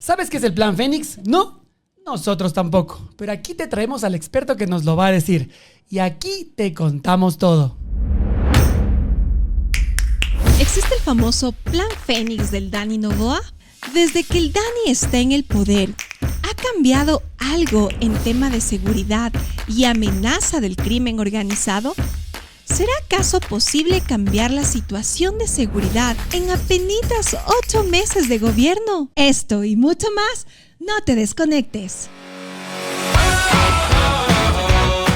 ¿Sabes qué es el Plan Fénix? No, nosotros tampoco. Pero aquí te traemos al experto que nos lo va a decir. Y aquí te contamos todo. ¿Existe el famoso Plan Fénix del Dani Noboa? Desde que el Dani está en el poder, ¿ha cambiado algo en tema de seguridad y amenaza del crimen organizado? ¿Será acaso posible cambiar la situación de seguridad en apenas 8 meses de gobierno? Esto y mucho más, no te desconectes.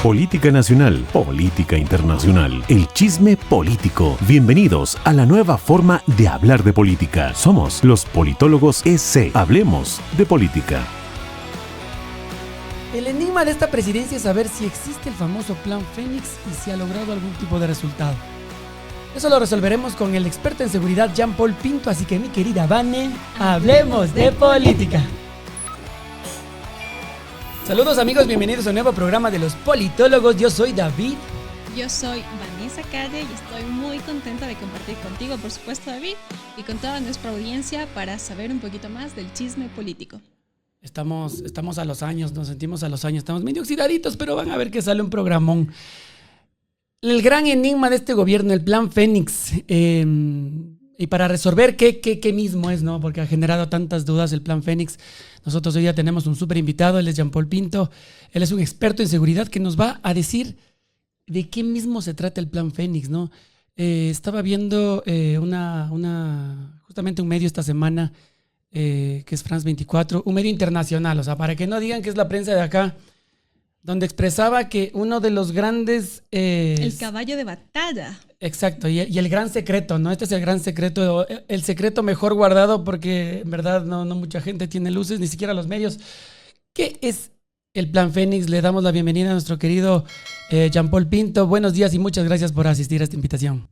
Política nacional, política internacional, el chisme político. Bienvenidos a la nueva forma de hablar de política. Somos los politólogos EC. Hablemos de política. El enigma de esta presidencia es saber si existe el famoso Plan Fénix y si ha logrado algún tipo de resultado. Eso lo resolveremos con el experto en seguridad Jean-Paul Pinto, así que mi querida Vane, hablemos de política. Saludos amigos, bienvenidos a un nuevo programa de los politólogos. Yo soy David. Yo soy Vanessa Calle y estoy muy contenta de compartir contigo, por supuesto, David, y con toda nuestra audiencia para saber un poquito más del chisme político. Estamos a los años, nos sentimos a los años, estamos medio oxidaditos, pero van a ver que sale un programón. El gran enigma de este gobierno, el Plan Fénix, y para resolver qué mismo es, ¿no? Porque ha generado tantas dudas el Plan Fénix. Nosotros hoy día tenemos un súper invitado, él es Jean-Paul Pinto, él es un experto en seguridad que nos va a decir de qué mismo se trata el Plan Fénix, ¿no? Estaba viendo justamente un medio esta semana, que es France 24, un medio internacional, o sea, para que no digan que es la prensa de acá, donde expresaba que uno de los grandes... el caballo de batalla. Exacto, y el gran secreto, ¿no? Este es el gran secreto, el secreto mejor guardado porque en verdad no mucha gente tiene luces, ni siquiera los medios. ¿Qué es el Plan Fénix? Le damos la bienvenida a nuestro querido Jean-Paul Pinto. Buenos días y muchas gracias por asistir a esta invitación.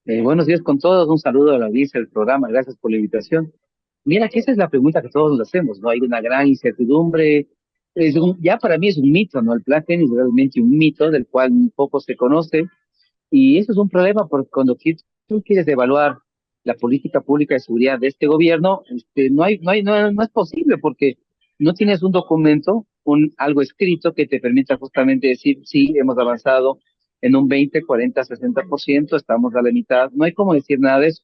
Buenos días con todos, un saludo a la audiencia del programa, gracias por la invitación. Mira que esa es la pregunta que todos nos hacemos, ¿no? Hay una gran incertidumbre, ya para mí es un mito, ¿no? El Plan Fénix es realmente un mito del cual poco se conoce, y eso es un problema porque cuando tú quieres evaluar la política pública de seguridad de este gobierno, no es posible porque no tienes un documento, algo escrito que te permita justamente decir, sí, hemos avanzado en un 20, 40, 60%, estamos a la mitad, no hay cómo decir nada de eso.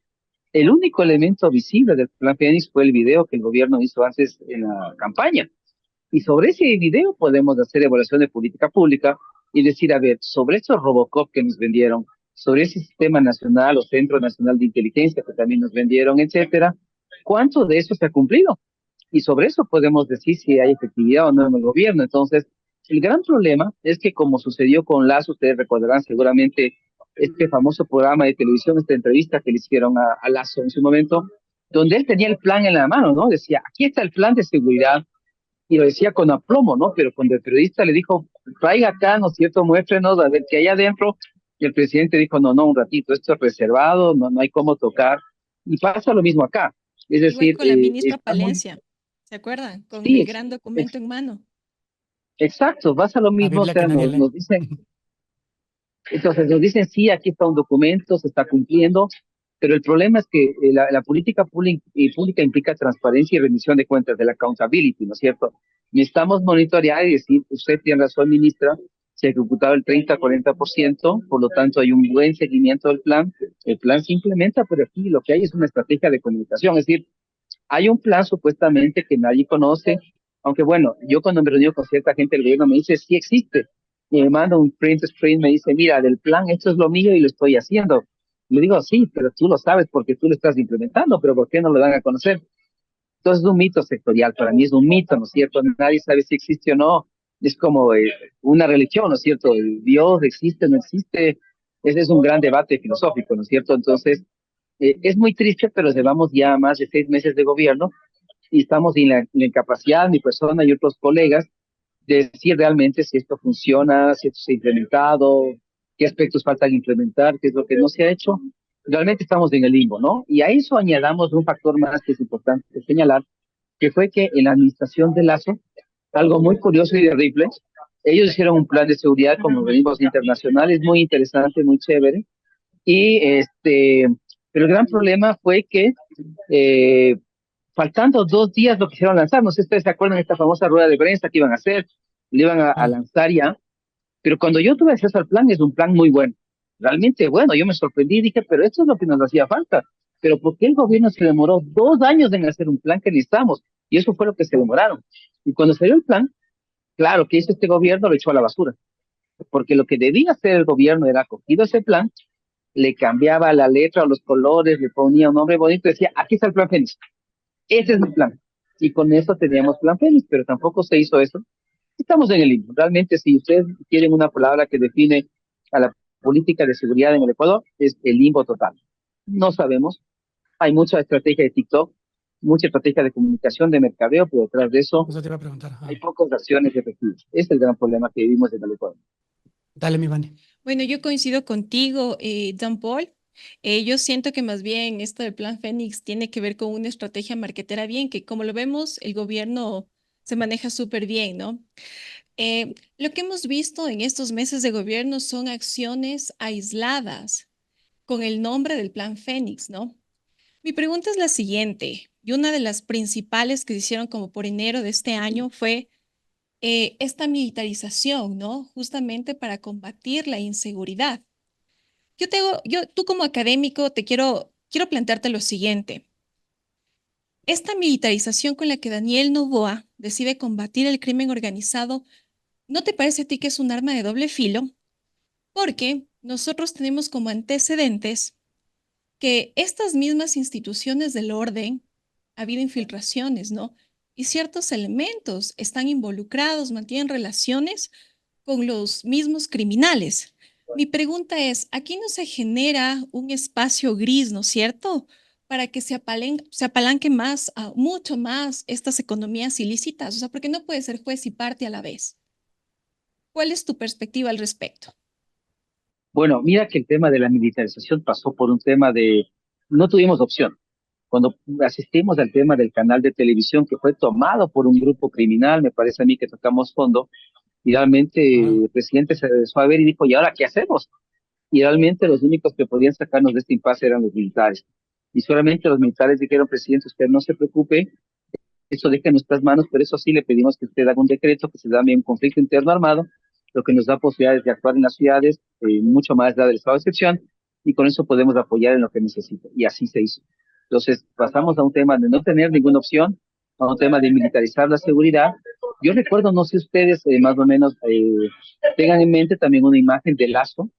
El único elemento visible del Plan Fénix fue el video que el gobierno hizo antes en la campaña. Y sobre ese video podemos hacer evaluación de política pública y decir, a ver, sobre estos Robocop que nos vendieron, sobre ese sistema nacional o Centro Nacional de Inteligencia que también nos vendieron, etcétera, ¿cuánto de eso se ha cumplido? Y sobre eso podemos decir si hay efectividad o no en el gobierno. Entonces, el gran problema es que como sucedió con Lazo, ustedes recordarán seguramente este famoso programa de televisión, esta entrevista que le hicieron a Lazo en su momento, donde él tenía el plan en la mano, ¿no? Decía, aquí está el plan de seguridad, y lo decía con aplomo, ¿no? Pero cuando el periodista le dijo, traiga acá, ¿no es cierto? Muéstrenos a ver qué hay adentro, y el presidente dijo, no, un ratito, esto es reservado, no hay cómo tocar, y pasa lo mismo acá. Es decir, igual con la ministra Palencia, ¿se acuerdan? Con sí, el gran documento en mano. Exacto, pasa lo mismo, o sea, nos dicen, entonces nos dicen, sí, aquí está un documento, se está cumpliendo, pero el problema es que la política pública implica transparencia y rendición de cuentas, de la accountability, ¿no es cierto? Necesitamos monitorear y decir, usted tiene razón, ministra, se ha ejecutado el 30-40%, por lo tanto hay un buen seguimiento del plan, el plan se implementa, pero aquí lo que hay es una estrategia de comunicación, es decir, hay un plan supuestamente que nadie conoce, aunque bueno, yo cuando me reúno con cierta gente del gobierno me dice, sí existe, y me manda un print screen, me dice, mira, del plan, esto es lo mío y lo estoy haciendo. Le digo, sí, pero tú lo sabes porque tú lo estás implementando, pero ¿por qué no lo dan a conocer? Entonces es un mito sectorial, para mí es un mito, ¿no es cierto? Nadie sabe si existe o no, es como una religión, ¿no es cierto? Dios existe, no existe, ese es un gran debate filosófico, ¿no es cierto? Entonces, es muy triste, pero llevamos ya más de 6 meses de gobierno y estamos en la incapacidad, mi persona y otros colegas, de decir realmente si esto funciona, si esto se ha implementado, qué aspectos faltan implementar, qué es lo que no se ha hecho. Realmente estamos en el limbo, ¿no? Y a eso añadamos un factor más que es importante señalar, que fue que en la administración de Lazo, algo muy curioso y terrible, ellos hicieron un plan de seguridad con organismos internacionales muy interesante, muy chévere, y pero el gran problema fue que faltando 2 días lo quisieron lanzar. No sé si ustedes se acuerdan de esta famosa rueda de prensa que iban a hacer, le iban a lanzar ya. Pero cuando yo tuve acceso al plan, es un plan muy bueno. Realmente bueno, yo me sorprendí y dije, pero esto es lo que nos hacía falta. Pero ¿por qué el gobierno se demoró 2 años en hacer un plan que necesitamos? Y eso fue lo que se demoraron. Y cuando salió el plan, claro, que hizo este gobierno? Lo echó a la basura. Porque lo que debía hacer el gobierno era cogido ese plan, le cambiaba la letra o los colores, le ponía un nombre bonito y decía, aquí está el plan Fénix. Ese es mi plan. Y con eso teníamos plan Fénix, pero tampoco se hizo eso. Estamos en el limbo. Realmente, si ustedes quieren una palabra que define a la política de seguridad en el Ecuador, es el limbo total. No sabemos. Hay mucha estrategia de TikTok, mucha estrategia de comunicación, de mercadeo, pero detrás de eso Te iba a preguntar. hay pocas acciones efectivas. Ese es el gran problema que vivimos en el Ecuador. Dale, mi Vane. Bueno, yo coincido contigo, Jean Paul. Yo siento que más bien esto del Plan Fénix tiene que ver con una estrategia marketera bien, que como lo vemos, el gobierno se maneja súper bien, ¿no? Lo que hemos visto en estos meses de gobierno son acciones aisladas con el nombre del Plan Fénix, ¿no? Mi pregunta es la siguiente, y una de las principales que se hicieron como por enero de este año fue esta militarización, ¿no? Justamente para combatir la inseguridad. Tú como académico quiero plantearte lo siguiente. Esta militarización con la que Daniel Noboa decide combatir el crimen organizado, ¿no te parece a ti que es un arma de doble filo? Porque nosotros tenemos como antecedentes que estas mismas instituciones del orden, ha habido infiltraciones, ¿no? Y ciertos elementos están involucrados, mantienen relaciones con los mismos criminales. Mi pregunta es, aquí no se genera un espacio gris, ¿no es cierto? Para que se apalanque más, mucho más estas economías ilícitas. O sea, porque no puede ser juez y parte a la vez. ¿Cuál es tu perspectiva al respecto? Bueno, mira que el tema de la militarización pasó por un tema de, no tuvimos opción. Cuando asistimos al tema del canal de televisión que fue tomado por un grupo criminal, me parece a mí que tocamos fondo, y realmente el presidente se regresó a ver y dijo, ¿y ahora qué hacemos? Y realmente los únicos que podían sacarnos de este impasse eran los militares. Y solamente los militares dijeron, presidente, usted no se preocupe, eso deja en nuestras manos, pero eso sí le pedimos que usted haga un decreto que se llame un conflicto interno armado, lo que nos da posibilidades de actuar en las ciudades, mucho más allá del estado de excepción, y con eso podemos apoyar en lo que necesita. Y así se hizo. Entonces pasamos a un tema de no tener ninguna opción, a un tema de militarizar la seguridad. Yo recuerdo, no sé ustedes más o menos tengan en mente también una imagen de Lazo,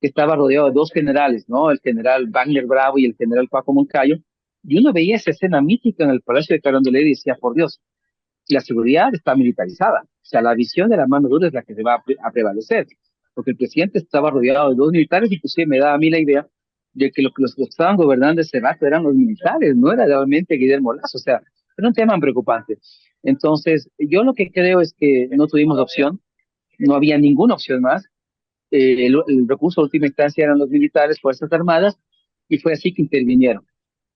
que estaba rodeado de dos generales, ¿no? El general Wagner Bravo y el general Paco Moncayo, y uno veía esa escena mítica en el Palacio de Carondelet y decía, por Dios, la seguridad está militarizada. O sea, la visión de la mano dura es la que se va a prevalecer, porque el presidente estaba rodeado de dos militares, inclusive me daba a mí la idea de que los que estaban gobernando ese rato eran los militares, no era realmente Guillermo Lazo, o sea, era un tema preocupante. Entonces, yo lo que creo es que no tuvimos opción, no había ninguna opción más, el recurso de última instancia eran los militares, Fuerzas Armadas, y fue así que intervinieron.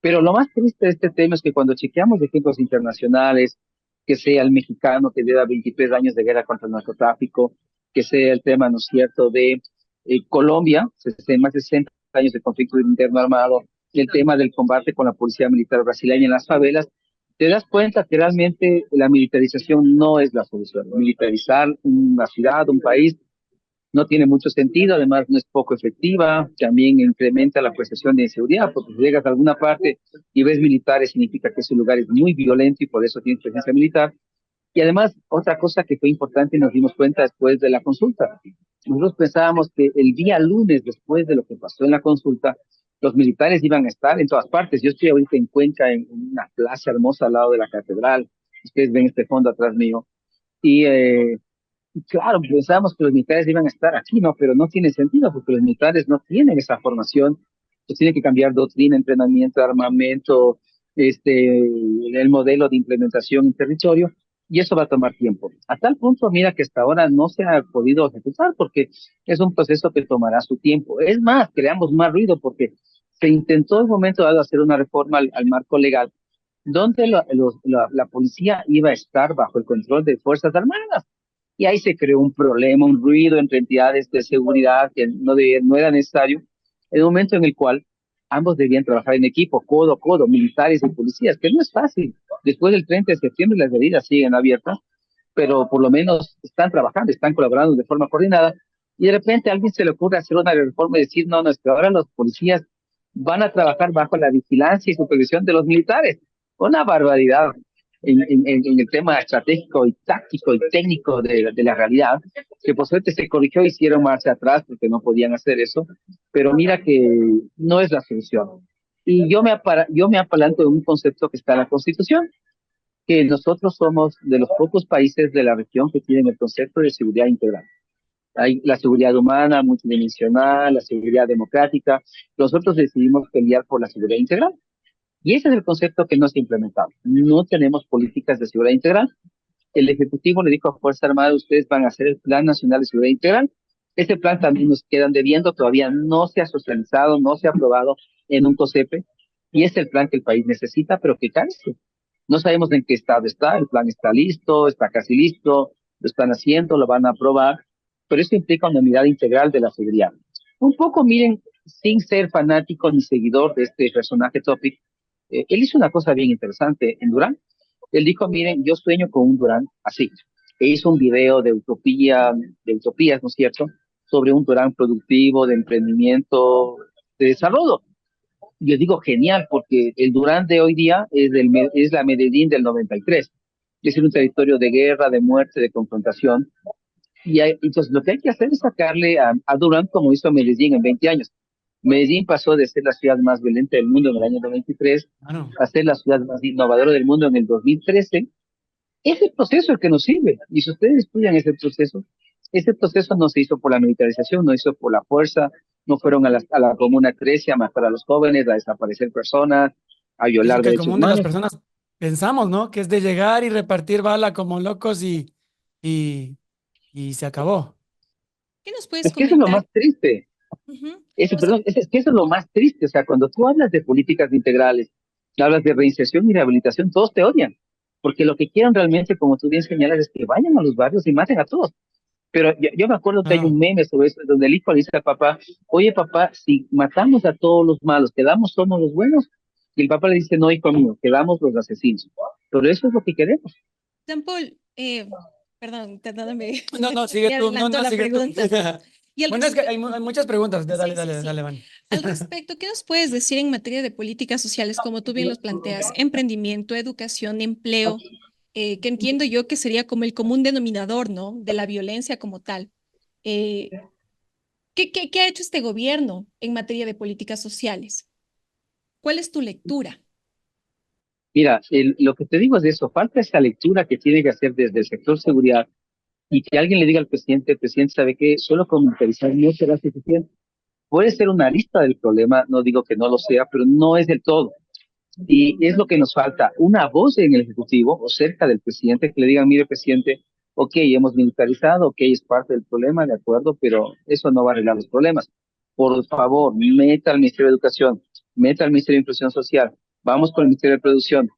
Pero lo más triste de este tema es que cuando chequeamos ejemplos internacionales, que sea el mexicano que lleva 23 años de guerra contra el narcotráfico, que sea el tema, ¿no es cierto?, de Colombia, más de 60 años de conflicto interno armado, el tema del combate con la policía militar brasileña en las favelas, te das cuenta que realmente la militarización no es la solución. Militarizar una ciudad, un país, no tiene mucho sentido, además no es poco efectiva, también incrementa la percepción de inseguridad, porque si llegas a alguna parte y ves militares, significa que ese lugar es muy violento y por eso tienes presencia militar. Y además, otra cosa que fue importante y nos dimos cuenta después de la consulta, nosotros pensábamos que el día lunes, después de lo que pasó en la consulta, los militares iban a estar en todas partes. Yo estoy ahorita en Cuenca, en una plaza hermosa al lado de la catedral, ustedes ven este fondo atrás mío, y claro, pensábamos que los militares iban a estar aquí, no, pero no tiene sentido porque los militares no tienen esa formación, pues tienen que cambiar doctrina, entrenamiento, armamento, el modelo de implementación en territorio, y eso va a tomar tiempo. A tal punto, mira que hasta ahora no se ha podido ejecutar porque es un proceso que tomará su tiempo. Es más, creamos más ruido porque se intentó en un momento dado hacer una reforma al marco legal donde la policía iba a estar bajo el control de Fuerzas Armadas. Y ahí se creó un problema, un ruido entre entidades de seguridad que no era necesario, en el momento en el cual ambos debían trabajar en equipo, codo a codo, militares y policías, que no es fácil. Después del 30 de septiembre las heridas siguen abiertas, pero por lo menos están trabajando, están colaborando de forma coordinada, y de repente a alguien se le ocurre hacer una reforma y decir, no, no, es que ahora los policías van a trabajar bajo la vigilancia y supervisión de los militares. Una barbaridad en el tema estratégico y táctico y técnico de la realidad, que por suerte se corrigió, hicieron marcha atrás porque no podían hacer eso, pero mira que no es la solución. Y yo me apalanco de un concepto que está en la Constitución, que nosotros somos de los pocos países de la región que tienen el concepto de seguridad integral. Hay la seguridad humana, multidimensional, la seguridad democrática. Nosotros decidimos pelear por la seguridad integral. Y ese es el concepto que no se ha implementado. No tenemos políticas de seguridad integral. El Ejecutivo le dijo a Fuerza Armada, ustedes van a hacer el Plan Nacional de Seguridad Integral. Ese plan también nos quedan debiendo, todavía no se ha socializado, no se ha aprobado en un COSEPE, y es el plan que el país necesita, pero que carece. No sabemos en qué estado está, el plan está listo, está casi listo, lo están haciendo, lo van a aprobar, pero eso implica una mirada integral de la seguridad. Un poco, miren, sin ser fanático ni seguidor de este personaje Topic, él hizo una cosa bien interesante en Durán. Él dijo, miren, yo sueño con un Durán así. E hizo un video de utopía, de utopías, ¿no es cierto?, sobre un Durán productivo, de emprendimiento, de desarrollo. Yo digo genial, porque el Durán de hoy día es la Medellín del 93. Es un territorio de guerra, de muerte, de confrontación. Entonces, lo que hay que hacer es sacarle a Durán como hizo Medellín en 20 años. Medellín pasó de ser la ciudad más violenta del mundo en el año 93 a ser la ciudad más innovadora del mundo en el 2013. Ese proceso es el que nos sirve. Y si ustedes estudian ese proceso no se hizo por la militarización, no se hizo por la fuerza, no fueron a la Comuna 13 a matar a los jóvenes, a desaparecer personas, a Es lo violar que el derechos común de las humanos. personas pensamos, ¿no? Que es de llegar y repartir bala como locos y, y se acabó. ¿Qué nos puedes Es que eso es lo comentar? más triste. Ujú. Eso, O sea, perdón, es que eso es lo más triste. O sea, cuando tú hablas de políticas integrales, hablas de reinserción y rehabilitación, todos te odian. Porque lo que quieren realmente, como tú bien señalas, es que vayan a los barrios y maten a todos. Pero yo me acuerdo que hay un Ah, meme sobre eso, donde el hijo le dice al papá, oye papá, si matamos a todos los malos, ¿quedamos somos los buenos? Y el papá le dice, no, hijo mío, quedamos los asesinos. Pero eso es lo que queremos. Jean Paul, perdóname, no, no, sigue me tú, no, adelantó no, la sigue tú. pregunta. Y al Bueno, es que respecto, hay muchas preguntas. Dale, sí, sí, dale, sí. dale, Van. Al respecto, ¿qué nos puedes decir en materia de políticas sociales, como tú bien los planteas, emprendimiento, educación, empleo, que entiendo yo que sería como el común denominador, ¿no? De la violencia como tal. Eh, ¿qué ha hecho este gobierno en materia de políticas sociales? ¿Cuál es tu lectura? Mira, lo que te digo es de eso, falta esa lectura que tiene que hacer desde el sector seguridad y que alguien le diga al presidente, el presidente sabe que solo con militarizar no será suficiente. Puede ser una lista del problema, no digo que no lo sea, pero no es del todo. Y es lo que nos falta, una voz en el Ejecutivo o cerca del presidente que le digan, mire, presidente, ok, hemos militarizado, ok, es parte del problema, de acuerdo, pero eso no va a arreglar los problemas. Por favor, meta al Ministerio de Educación, meta al Ministerio de Inclusión Social, vamos con el Ministerio de Producción.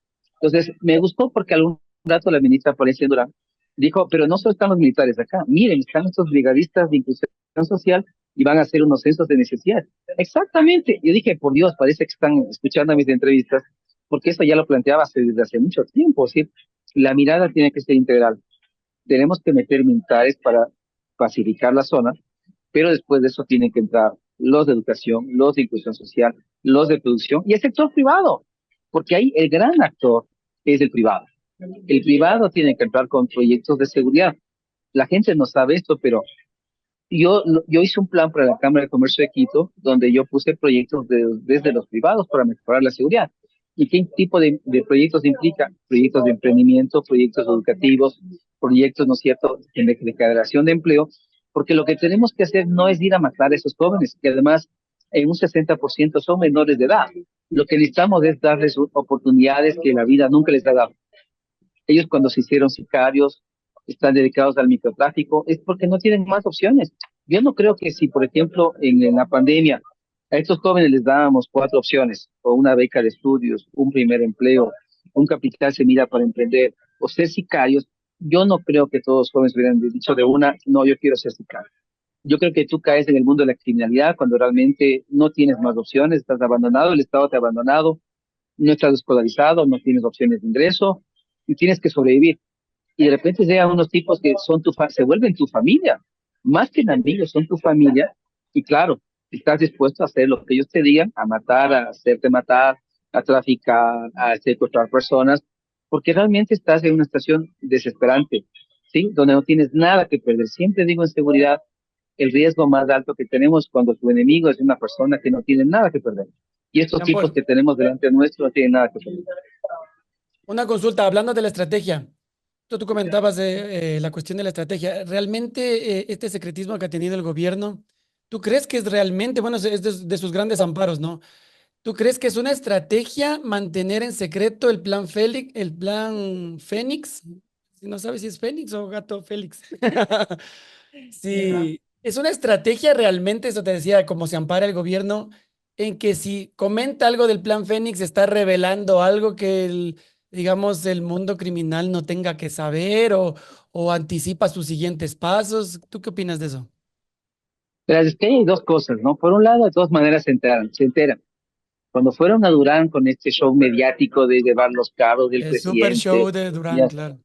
Entonces, me gustó porque algún rato la ministra Palencia Durán dijo, pero no solo están los militares acá, miren, están estos brigadistas de inclusión social y van a hacer unos censos de necesidad. Exactamente. Yo dije, por Dios, parece que están escuchando mis entrevistas, porque eso ya lo planteaba desde hace mucho tiempo. ¿Sí? La mirada tiene que ser integral. Tenemos que meter militares para pacificar la zona, pero después de eso tienen que entrar los de educación, los de inclusión social, los de producción y el sector privado, porque ahí el gran actor es el privado. El privado tiene que entrar con proyectos de seguridad. La gente no sabe esto, pero yo hice un plan para la Cámara de Comercio de Quito, donde yo puse proyectos desde los privados para mejorar la seguridad. ¿Y qué tipo de proyectos implica? Proyectos de emprendimiento, proyectos educativos, proyectos, ¿no es cierto?, de generación de empleo, porque lo que tenemos que hacer no es ir a matar a esos jóvenes, que además en un 60% son menores de edad. Lo que necesitamos es darles oportunidades que la vida nunca les ha dado. Ellos cuando se hicieron sicarios, están dedicados al microtráfico, es porque no tienen más opciones. Yo no creo que si, por ejemplo, en la pandemia a estos jóvenes les dábamos 4 opciones, o una beca de estudios, un primer empleo, un capital semilla para emprender, o ser sicarios, yo no creo que todos los jóvenes hubieran dicho de una, no, yo quiero ser sicario. Yo creo que tú caes en el mundo de la criminalidad cuando realmente no tienes más opciones, estás abandonado, el Estado te ha abandonado, no estás escolarizado, no tienes opciones de ingreso y tienes que sobrevivir. Y de repente llegan unos tipos que son se vuelven tu familia, más que amigos, son tu familia. Y claro, estás dispuesto a hacer lo que ellos te digan, a matar, a hacerte matar, a traficar, a secuestrar personas, porque realmente estás en una situación desesperante, ¿sí? Donde no tienes nada que perder. Siempre digo en seguridad, el riesgo más alto que tenemos cuando tu enemigo es una persona que no tiene nada que perder. Y estos Jean tipos Paul, que tenemos delante nuestro no tienen nada que perder. una consulta, hablando de la estrategia. Tú comentabas la cuestión de la estrategia. ¿Realmente este secretismo que ha tenido el gobierno, tú crees que es realmente, bueno, es de sus grandes amparos, ¿no? ¿Tú crees que es una estrategia mantener en secreto el plan Fénix? No sabes si es Fénix o gato Félix. Sí, es una estrategia realmente, eso te decía, como se ampara el gobierno, en que si comenta algo del plan Fénix, está revelando algo que digamos, el mundo criminal no tenga que saber o anticipa sus siguientes pasos. ¿Tú qué opinas de eso? Pero es que hay dos cosas, ¿no? Por un lado, de todas maneras se enteran. Cuando fueron a Durán con este show mediático de llevar los carros del El super show presidente, de y Durán, claro.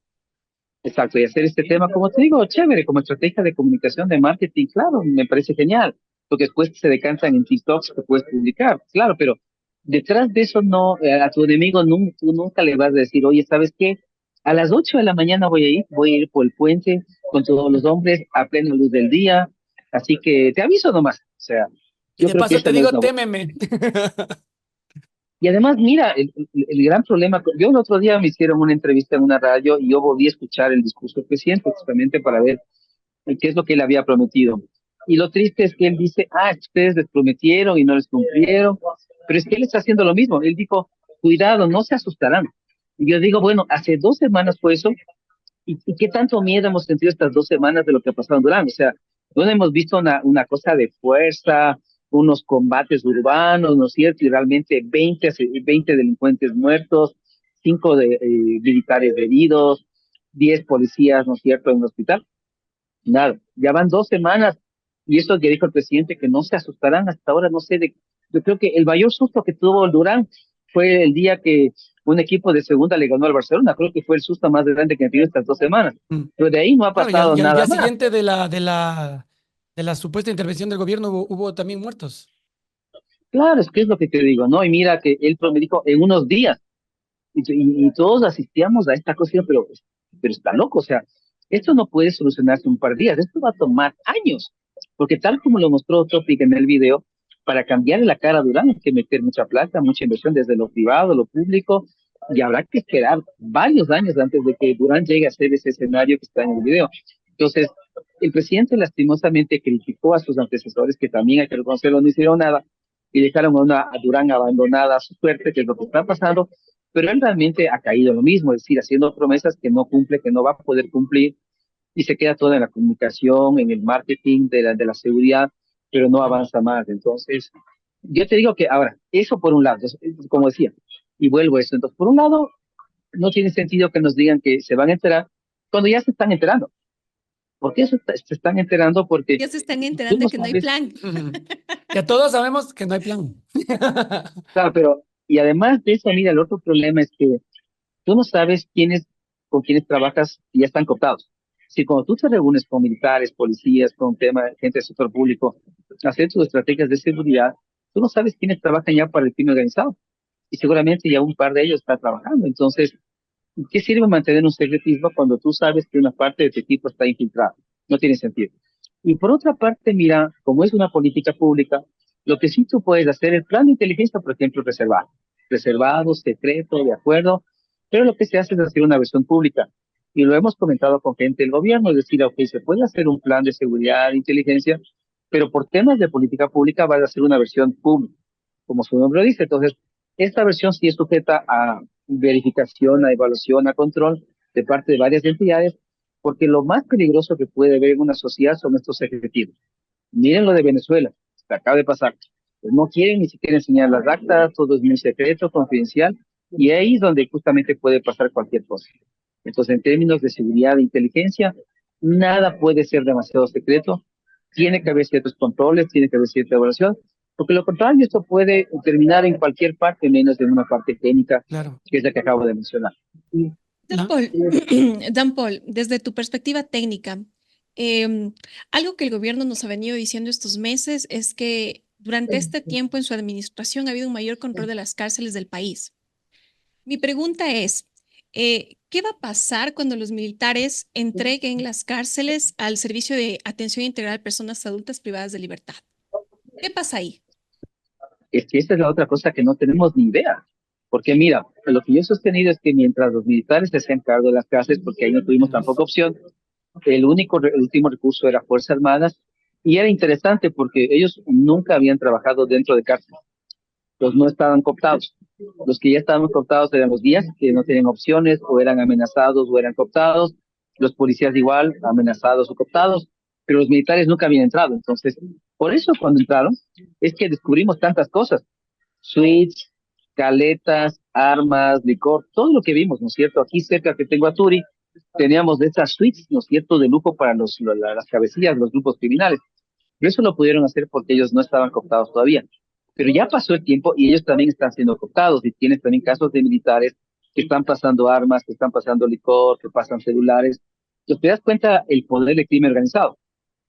exacto, y hacer este tema, como te digo, chévere, como estrategia de comunicación, de marketing, claro, me parece genial, porque después se decantan en TikToks que puedes publicar, claro, pero detrás de eso no, a tu enemigo tú nunca le vas a decir, oye, ¿sabes qué? A las 8 de la mañana voy a ir por el puente con todos los hombres a plena luz del día, así que te aviso nomás, o sea, Y yo de creo que paso esa te no es digo, una buena. témeme. Y además, mira, el gran problema, yo el otro día me hicieron una entrevista en una radio y yo volví a escuchar el discurso del presidente justamente para ver qué es lo que él había prometido. Y lo triste es que él dice, ustedes les prometieron y no les cumplieron, pero es que él está haciendo lo mismo. Él dijo, cuidado, no se asustarán. Y yo digo, bueno, hace 2 semanas fue eso, ¿y qué tanto miedo hemos sentido estas 2 semanas de lo que ha pasado en Durán? O sea, no hemos visto una cosa de fuerza, unos combates urbanos, ¿no es cierto? Y realmente 20 delincuentes muertos, 5 militares heridos, 10 policías, ¿no es cierto?, en el hospital. Nada, ya van 2 semanas y eso que dijo el presidente que no se asustarán hasta ahora, no sé, yo creo que el mayor susto que tuvo el Durán fue el día que un equipo de segunda le ganó al Barcelona, creo que fue el susto más grande que han tenido estas 2 semanas, Mm. pero de ahí no ha Claro, pasado y al nada día más. siguiente de la supuesta intervención del gobierno hubo también muertos. Claro, es que es lo que te digo, ¿no? Y mira que él prometió en unos días y todos asistíamos a esta cosa, pero está loco, o sea, esto no puede solucionarse en un par de días, esto va a tomar años, porque tal como lo mostró Topic en el video, para cambiarle la cara a Durán hay que meter mucha plata, mucha inversión desde lo privado, lo público, y habrá que esperar varios años antes de que Durán llegue a ser ese escenario que está en el video. Entonces, el presidente lastimosamente criticó a sus antecesores, que también hay que reconocerlo, no hicieron nada, y dejaron a Durán abandonada a su suerte, que es lo que está pasando, pero él realmente ha caído en lo mismo, es decir, haciendo promesas que no cumple, que no va a poder cumplir, y se queda todo en la comunicación, en el marketing de la seguridad, pero no Sí. avanza más. Entonces, yo te digo que ahora, eso por un lado, como decía, y vuelvo a eso, entonces, por un lado, no tiene sentido que nos digan que se van a enterar cuando ya se están enterando. ¿Por qué se están enterando? Porque Ya se están tú enterando no que no hay sabes, plan. Ujú. Que todos sabemos que no hay plan. claro, pero, y además de eso, mira, el otro problema es que tú no sabes con quiénes trabajas y ya están cooptados. Si cuando tú te reúnes con militares, policías, con gente del sector público, hacer tus estrategias de seguridad, tú no sabes quiénes trabajan ya para el crimen organizado. Y seguramente ya un par de ellos están trabajando. Entonces, ¿qué sirve mantener un secretismo cuando tú sabes que una parte de tu equipo está infiltrada? No tiene sentido. Y por otra parte, mira, como es una política pública, lo que sí tú puedes hacer, el plan de inteligencia, por ejemplo, reservado, secreto, de acuerdo, pero lo que se hace es hacer una versión pública. Y lo hemos comentado con gente del gobierno, es decir, ok, se puede hacer un plan de seguridad e inteligencia, pero por temas de política pública va a ser una versión pública, como su nombre lo dice. Entonces, esta versión sí es sujeta a verificación, a evaluación, a control de parte de varias entidades, porque lo más peligroso que puede haber en una sociedad son estos ejecutivos. Miren lo de Venezuela, que acaba de pasar. Pues no quieren ni siquiera enseñar las actas, todo es muy secreto, confidencial, y ahí es donde justamente puede pasar cualquier cosa. Entonces, en términos de seguridad e inteligencia, nada puede ser demasiado secreto, tiene que haber ciertos controles, tiene que haber cierta evaluación, porque lo contrario, esto puede terminar en cualquier parte, menos en una parte técnica, Claro. que es la que acabo de mencionar. Dan Paul, desde tu perspectiva técnica, algo que el gobierno nos ha venido diciendo estos meses es que durante este tiempo en su administración ha habido un mayor control de las cárceles del país. Mi pregunta es, ¿qué va a pasar cuando los militares entreguen las cárceles al Servicio de Atención Integral a Personas Adultas Privadas de Libertad? ¿Qué pasa ahí? Es que esta es la otra cosa que no tenemos ni idea. Porque mira, lo que yo he sostenido es que mientras los militares se hacían cargo de las cárceles, porque ahí no tuvimos tampoco opción, el último recurso era Fuerzas Armadas, y era interesante porque ellos nunca habían trabajado dentro de cárceles. Los no estaban cooptados. Los que ya estaban cooptados eran los guías, que no tenían opciones, o eran amenazados o eran cooptados. Los policías igual, amenazados o cooptados, pero los militares nunca habían entrado. Entonces, por eso cuando entraron, es que descubrimos tantas cosas. Suites, caletas, armas, licor, todo lo que vimos, ¿no es cierto? Aquí cerca que tengo a Turi, teníamos de estas suites, ¿no es cierto?, de lujo para las cabecillas, los grupos criminales. Pero eso lo pudieron hacer porque ellos no estaban cooptados todavía. Pero ya pasó el tiempo y ellos también están siendo cooptados, y tienes también casos de militares que están pasando armas, que están pasando licor, que pasan celulares. Entonces te das cuenta el poder del crimen organizado.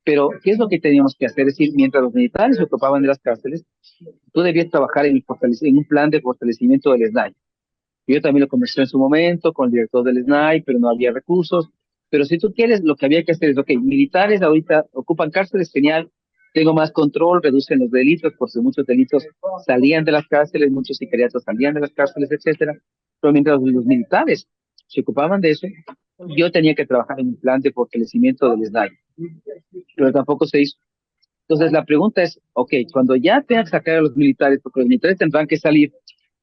Pero, ¿qué es lo que teníamos que hacer? Es decir, mientras los militares se ocupaban de las cárceles, tú debías trabajar en un plan de fortalecimiento del SNAI. Yo también lo conversé en su momento con el director del SNAI, pero no había recursos. Pero si tú quieres, lo que había que hacer es, ok, militares ahorita ocupan cárceles, genial, tengo más control, reducen los delitos, porque muchos delitos salían de las cárceles, muchos sicariatos salían de las cárceles, etcétera. Pero mientras los militares se ocupaban de eso, yo tenía que trabajar en un plan de fortalecimiento del SNAI. Pero tampoco se hizo. Entonces la pregunta es, ok, cuando ya tengan que sacar a los militares, porque los militares tendrán que salir,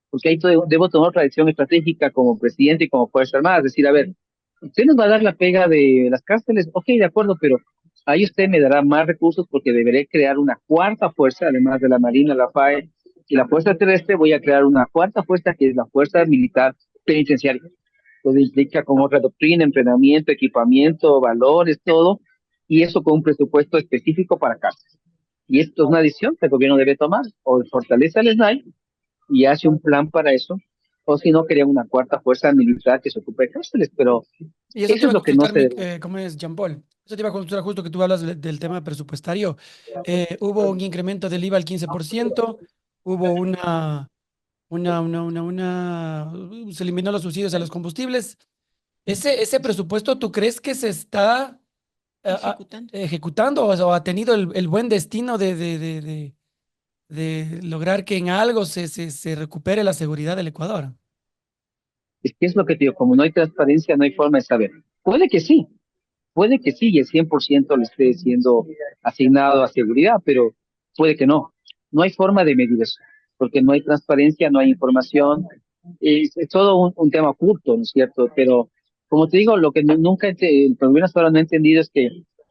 porque ahí debo tomar otra decisión estratégica como presidente y como Fuerza Armada, es decir, a ver, usted nos va a dar la pega de las cárceles, ok, de acuerdo, pero ahí usted me dará más recursos porque deberé crear una cuarta fuerza, además de la Marina, la FAE y la Fuerza Terrestre, voy a crear una cuarta fuerza que es la Fuerza Militar Penitenciaria. Entonces implica con otra doctrina, entrenamiento, equipamiento, valores, todo, y eso con un presupuesto específico para cárceles. Y esto es una decisión que el gobierno debe tomar, o fortalece al SNAI y hace un plan para eso, o si no, quería una cuarta fuerza militar que se ocupe de cárceles, pero y eso te eso iba es a lo que no consultar, se... ¿cómo es, Jean Paul? Eso te iba a consultar justo que tú hablas del tema presupuestario. Hubo un incremento del IVA al 15%, hubo se eliminó los subsidios a los combustibles. Ese presupuesto, ¿tú crees que se está ejecutando o ha tenido el buen destino de lograr que en algo se recupere la seguridad del Ecuador? Es que es lo que te digo, como no hay transparencia, no hay forma de saber. Puede que sí, y el 100% le esté siendo asignado a seguridad, pero puede que no. No hay forma de medir eso, porque no hay transparencia, no hay información. Es todo un tema oculto, ¿no es cierto? Pero, como te digo, lo que nunca el gobierno hasta ahora no ha entendido es que,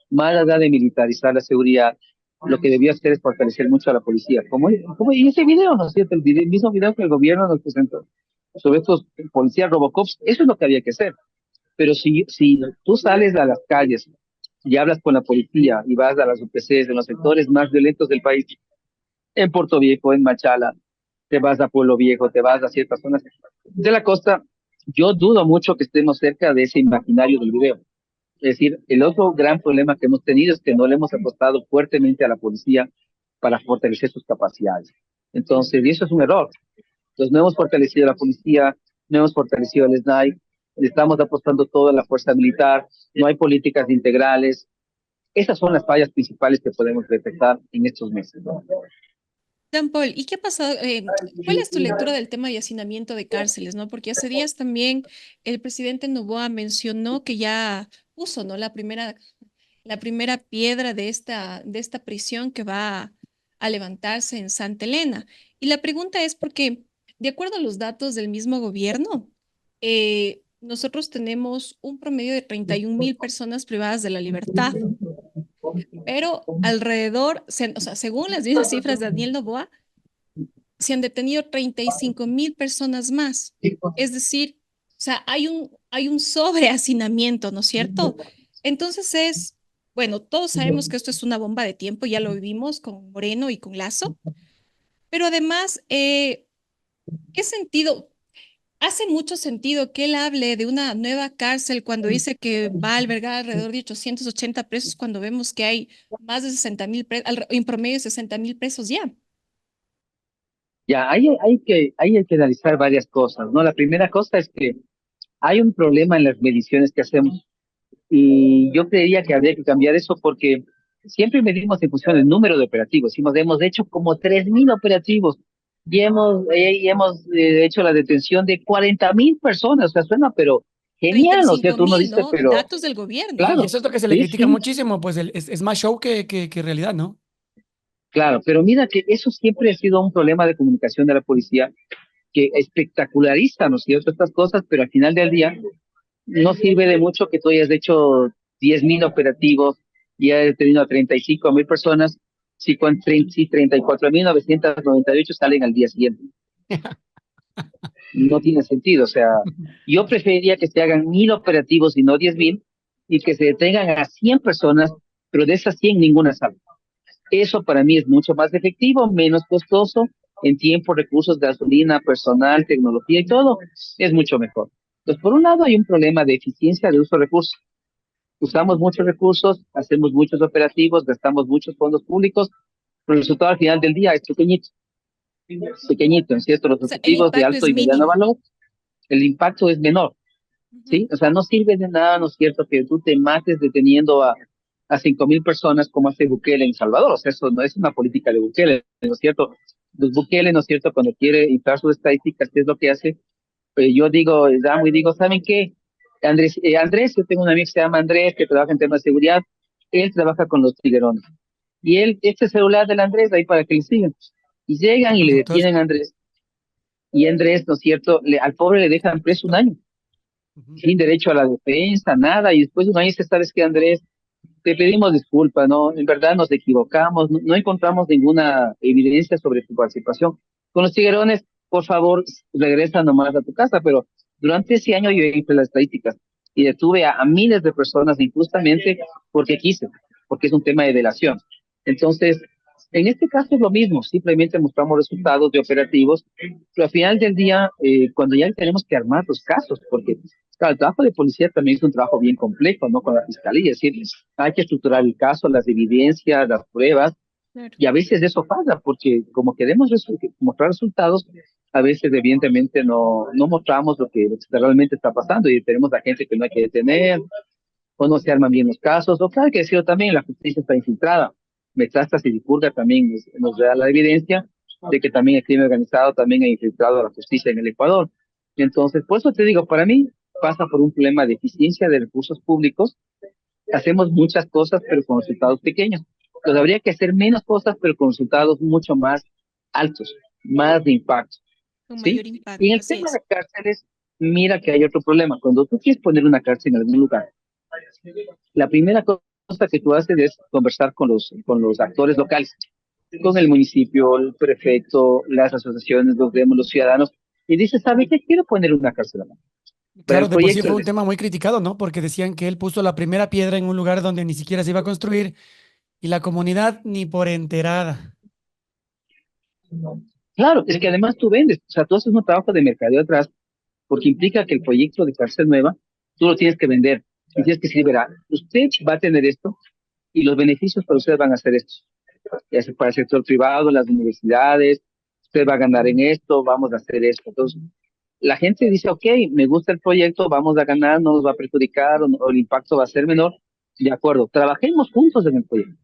más allá de militarizar la seguridad, lo que debió hacer es fortalecer mucho a la policía. Como y ese video, ¿no es cierto? El mismo video que el gobierno nos presentó sobre estos policías Robocops, eso es lo que había que hacer. Pero si tú sales a las calles y hablas con la policía y vas a las UPCs en los sectores más violentos del país, en Puerto Viejo, en Machala, te vas a Pueblo Viejo, te vas a ciertas zonas de la costa, yo dudo mucho que estemos cerca de ese imaginario del video. Es decir, el otro gran problema que hemos tenido es que no le hemos apostado fuertemente a la policía para fortalecer sus capacidades. Entonces, y eso es un error. Entonces, no hemos fortalecido a la policía, no hemos fortalecido al SNAI, le estamos apostando todo a la fuerza militar, no hay políticas integrales. Esas son las fallas principales que podemos detectar en estos meses, ¿no? Dan Paul, ¿y qué ha pasado? ¿Cuál es tu lectura del tema de hacinamiento de cárceles, no? Porque hace días también el presidente Noboa mencionó que ya puso, ¿no? La primera piedra de esta prisión que va a levantarse en Santa Elena. Y la pregunta es porque, de acuerdo a los datos del mismo gobierno, nosotros tenemos un promedio de 31.000 personas privadas de la libertad, pero alrededor, o sea, según las mismas cifras de Daniel Noboa, se han detenido 35.000 personas más. Es decir, o sea, hay un sobrehacinamiento, ¿no es cierto? Entonces bueno, todos sabemos que esto es una bomba de tiempo, ya lo vivimos con Moreno y con Lazo, Pero además, ¿qué sentido? Hace mucho sentido que él hable de una nueva cárcel cuando dice que va a albergar alrededor de 880 presos, cuando vemos que hay más de 60.000 presos, en promedio 60.000 presos ya. Ya, ahí hay que analizar varias cosas, ¿no? La primera cosa es que hay un problema en las mediciones que hacemos y yo creería que habría que cambiar eso porque siempre medimos en función del número de operativos. Hemos hecho como 3.000 operativos y hemos hecho la detención de 40.000 personas. O sea, suena, pero treinta y genial, ¿no es cinco cierto? Uno mil, dice, ¿no? pero Datos del gobierno. Y claro, eso es lo que se le sí, critica sí, muchísimo, pues es más show que realidad, ¿no? claro, pero mira que eso siempre ha sido un problema de comunicación de la policía que espectaculariza, ¿no es cierto? Estas cosas, pero al final del día no sirve de mucho que tú hayas hecho 10.000 operativos y hayas detenido a 35.000 personas si 34.998 salen al día siguiente. No tiene sentido. O sea, yo preferiría que se hagan 1.000 operativos y no 10.000 y que se detengan a 100 personas, pero de esas 100 ninguna sale. Eso para mí es mucho más efectivo, menos costoso en tiempo, recursos, gasolina, personal, tecnología y todo, es mucho mejor. Entonces, por un lado hay un problema de eficiencia de uso de recursos. Usamos muchos recursos, hacemos muchos operativos, gastamos muchos fondos públicos, pero el resultado al final del día es pequeñito, en cierto, los O sea, el objetivos de impacto alto es y mediano mínimo. valor, el impacto es menor. Ujú. ¿Sí? O sea, no sirve de nada, ¿no es cierto?, que tú te mates deteniendo a 5.000 personas como hace Bukele en Salvador. O sea, eso no es una política de Bukele, ¿no es cierto? Pues Bukele, ¿no es cierto?, cuando quiere inflar sus estadísticas, ¿qué es lo que hace? Yo digo, llamo y digo, ¿saben qué? Andrés, yo tengo un amigo que se llama Andrés, que trabaja en temas de seguridad, él trabaja con los tiguerones. Y él, este celular del Andrés, ahí para que le sigan. Y llegan El y le conductor. detienen a Andrés. Y Andrés, ¿no es cierto?, al pobre le dejan preso un año Ujú. sin derecho a la defensa, nada, y después uno dice, ¿sabes qué, Andrés? Te pedimos disculpas, ¿no? En verdad nos equivocamos, no encontramos ninguna evidencia sobre tu participación. Con los tiguerones, por favor, regresa nomás a tu casa, pero durante ese año yo hice las estadísticas y detuve a miles de personas injustamente porque quise, porque es un tema de delación. Entonces, en este caso es lo mismo, simplemente mostramos resultados de operativos, pero al final del día, cuando ya tenemos que armar los casos, porque claro, el trabajo de policía también es un trabajo bien complejo, ¿no? Con la fiscalía, es decir, hay que estructurar el caso, las evidencias, las pruebas, Claro. y a veces eso pasa, porque como queremos mostrar resultados, a veces evidentemente no mostramos lo que realmente está pasando y tenemos a gente que no hay que detener, o no se arman bien los casos, o claro, hay que decirlo también, la justicia está infiltrada. Metástasis y Purga también nos da la evidencia de que también el crimen organizado también ha infiltrado a la justicia en el Ecuador. Entonces, por eso te digo, para mí pasa por un problema de eficiencia de recursos públicos. Hacemos muchas cosas, pero con resultados pequeños. Entonces, habría que hacer menos cosas, pero con resultados mucho más altos, más de impacto. Con ¿Sí? mayor Y impacto, en el así tema es. de cárceles, mira que hay otro problema. Cuando tú quieres poner una cárcel en algún lugar, la primera cosa que tú haces es conversar con los actores locales, con el municipio, el prefecto, las asociaciones, los demos, los ciudadanos, y dices, ¿sabe qué? Quiero poner una cárcel acá. Pero Claro, el de por sí proyecto fue es un tema muy criticado, ¿no? Porque decían que él puso la primera piedra en un lugar donde ni siquiera se iba a construir y la comunidad ni por enterada. claro, es que además tú vendes, o sea, tú haces un trabajo de mercadeo atrás, porque implica que el proyecto de cárcel nueva, tú lo tienes que vender, y tienes que decir, verá, usted va a tener esto, y los beneficios para usted van a ser estos, ya sea para el sector privado, las universidades, usted va a ganar en esto, vamos a hacer esto. Entonces, la gente dice, ok, me gusta el proyecto, vamos a ganar, no nos va a perjudicar o el impacto va a ser menor. De acuerdo, trabajemos juntos en el proyecto.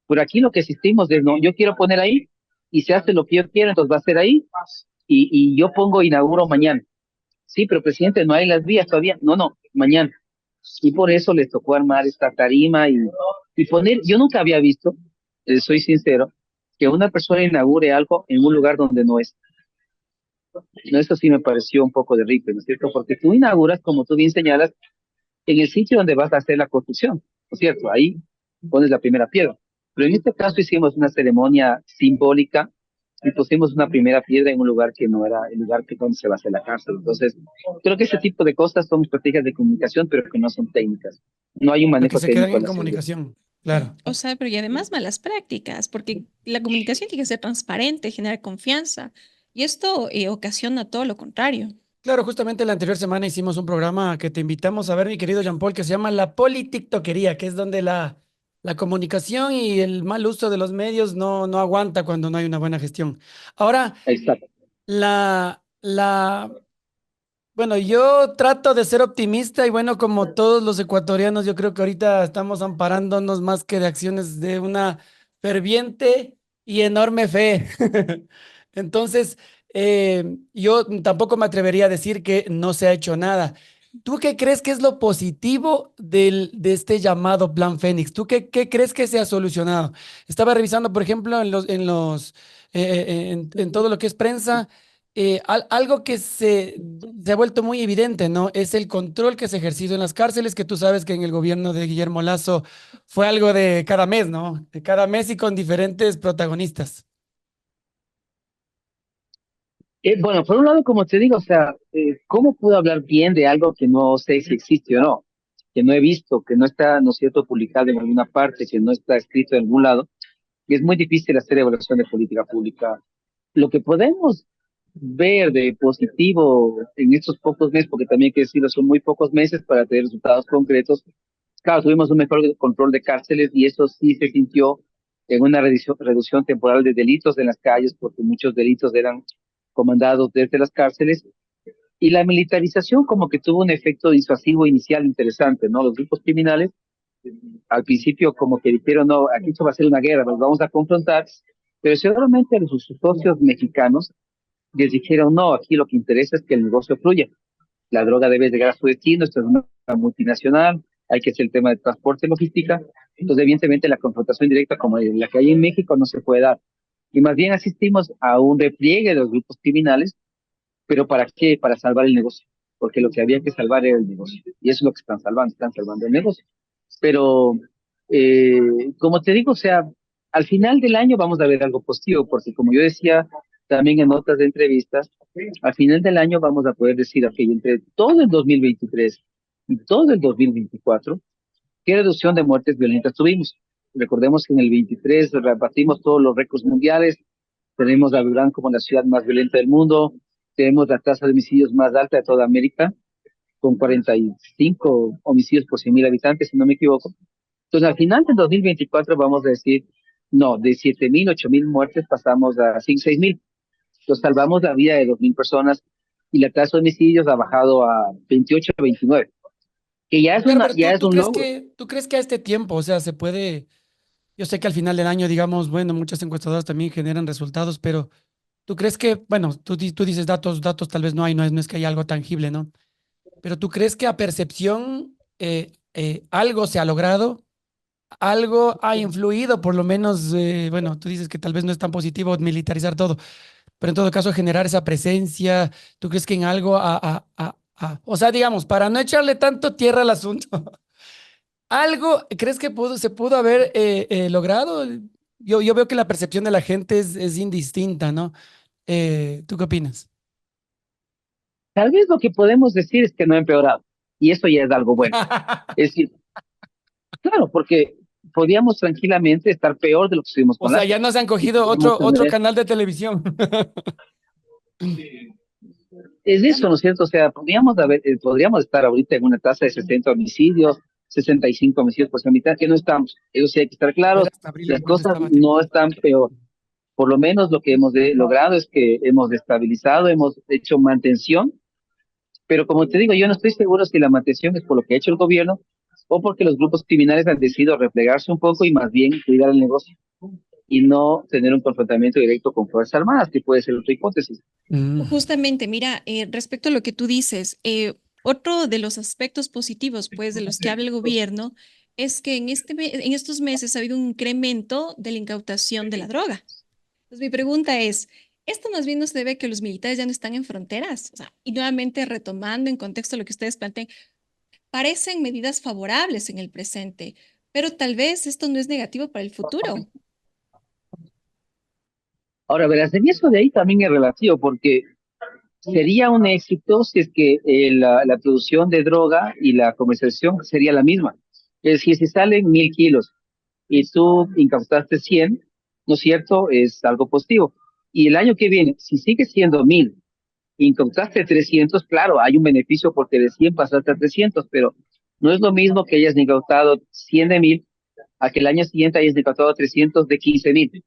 Por aquí lo que existimos es, no, yo quiero poner ahí y se hace lo que yo quiero, entonces va a ser ahí y yo pongo, inauguro mañana. Sí, pero presidente, no hay las vías todavía. No, no, mañana. Y por eso les tocó armar esta tarima y poner, yo nunca había visto, soy sincero, que una persona inaugure algo en un lugar donde no es. No, eso sí me pareció un poco de rico, ¿no es cierto? Porque tú inauguras, como tú bien señalas, en el sitio donde vas a hacer la construcción, ¿no es cierto? Ahí pones la primera piedra. Pero en este caso hicimos una ceremonia simbólica y pusimos una primera piedra en un lugar que no era el lugar que donde se va a hacer la cárcel. Entonces, creo que ese tipo de cosas son estrategias de comunicación, pero que no son técnicas. No hay un Lo que manejo se quedan técnico de en la seguridad. comunicación. Claro. O sea, pero y además malas prácticas, porque la comunicación tiene que ser transparente, generar confianza. Y esto ocasiona todo lo contrario. Claro, justamente la anterior semana hicimos un programa que te invitamos a ver, mi querido Jean Paul, que se llama La Politictoquería, que es donde la comunicación y el mal uso de los medios no aguanta cuando no hay una buena gestión. Ahora, Exacto. la, la, bueno, yo trato de ser optimista y bueno, como todos los ecuatorianos, yo creo que ahorita estamos amparándonos más que de acciones de una ferviente y enorme fe. Entonces, yo tampoco me atrevería a decir que no se ha hecho nada. ¿Tú qué crees que es lo positivo de este llamado Plan Fénix? ¿Tú qué crees que se ha solucionado? Estaba revisando, por ejemplo, en todo lo que es prensa algo que se ha vuelto muy evidente, ¿no? Es el control que se ha ejercido en las cárceles, que tú sabes que en el gobierno de Guillermo Lazo fue algo de cada mes, ¿no? De cada mes y con diferentes protagonistas. Bueno, por un lado, como te digo, o sea, ¿cómo puedo hablar bien de algo que no sé si existe o no? Que no he visto, que no está, ¿no es cierto?, publicado en alguna parte, que no está escrito en algún lado. Y es muy difícil hacer evaluación de política pública. Lo que podemos ver de positivo en estos pocos meses, porque también hay que decirlo, son muy pocos meses para tener resultados concretos. Claro, tuvimos un mejor control de cárceles y eso sí se sintió en una reducción temporal de delitos en las calles, porque muchos delitos eran comandados desde las cárceles. Y la militarización como que tuvo un efecto disuasivo inicial interesante, ¿no? Los grupos criminales al principio como que dijeron, no, aquí esto va a ser una guerra, nos vamos a confrontar, pero seguramente sus socios mexicanos les dijeron, no, aquí lo que interesa es que el negocio fluya, la droga debe llegar a su destino, esto es una multinacional, hay que hacer el tema de transporte y logística, entonces evidentemente la confrontación directa como la que hay en México no se puede dar, y más bien asistimos a un repliegue de los grupos criminales, pero ¿para qué? Para salvar el negocio, porque lo que había que salvar era el negocio, y eso es lo que están salvando el negocio. Pero, como te digo, o sea, al final del año vamos a ver algo positivo, porque como yo decía también en otras de entrevistas, al final del año vamos a poder decir, ok, entre todo el 2023 y todo el 2024, ¿qué reducción de muertes violentas tuvimos? Recordemos que en el 23 rebatimos todos los récords mundiales, tenemos a Durán como la ciudad más violenta del mundo, tenemos la tasa de homicidios más alta de toda América, con 45 homicidios por 100.000 habitantes, si no me equivoco. Entonces, al final del 2024 vamos a decir, no, de 7.000, 8.000 muertes pasamos a 5, 6.000. Entonces, salvamos la vida de 2.000 personas y la tasa de homicidios ha bajado a 28, 29, que Claro, pero ya tú, es un logro. tú crees que a este tiempo, o sea, se puede, yo sé que al final del año, digamos, bueno, muchas encuestadoras también generan resultados, pero tú crees que, bueno, tú dices datos tal vez no hay, no es que haya algo tangible, ¿no? Pero tú crees que a percepción algo se ha logrado, algo ha influido, por lo menos, bueno, tú dices que tal vez no es tan positivo militarizar todo, pero en todo caso generar esa presencia, ¿tú crees que en algo, o sea, digamos, para no echarle tanto tierra al asunto, algo, crees que se pudo haber logrado? Yo veo que la percepción de la gente es indistinta, ¿no? ¿Tú qué opinas? Tal vez lo que podemos decir es que no ha empeorado, y eso ya es algo bueno. Es decir, claro, porque podíamos tranquilamente estar peor de lo que estuvimos O con sea, Lazo. ya nos han Y cogido podíamos otro tener. canal de televisión. Es eso, ¿no es cierto? O sea, podríamos estar ahorita en una tasa de 60 homicidios, 65 homicidios por mitad, que no estamos. Eso sí hay que estar A ver, claros, hasta abril las cuánto cosas estaba, ¿te no acuerdas? están peor. Por lo menos lo que hemos logrado es que hemos estabilizado, hemos hecho mantención, pero como te digo, yo no estoy seguro si la mantención es por lo que ha hecho el gobierno o porque los grupos criminales han decidido replegarse un poco y más bien cuidar el negocio y no tener un confrontamiento directo con Fuerzas Armadas, que puede ser otra hipótesis. Mm. Justamente, mira, respecto a lo que tú dices, otro de los aspectos positivos, pues, de los que habla el gobierno, es que en estos meses ha habido un incremento de la incautación de la droga. Entonces, mi pregunta es, ¿esto más bien no se debe a que los militares ya no están en fronteras? O sea, y nuevamente retomando en contexto lo que ustedes plantean, parecen medidas favorables en el presente, pero tal vez esto no es negativo para el futuro. Ahora, verás, en eso de ahí también es relativo, porque sería un éxito si es que la producción de droga y la comercialización sería la misma. Es decir, si salen 1.000 kilos y tú incautaste 100, ¿no es cierto? Es algo positivo. Y el año que viene, si sigue siendo 1000, incautaste 300, claro, hay un beneficio porque de 100 pasaste a 300, pero no es lo mismo que hayas incautado 100 de 1000 a que el año siguiente hayas incautado 300 de 15.000.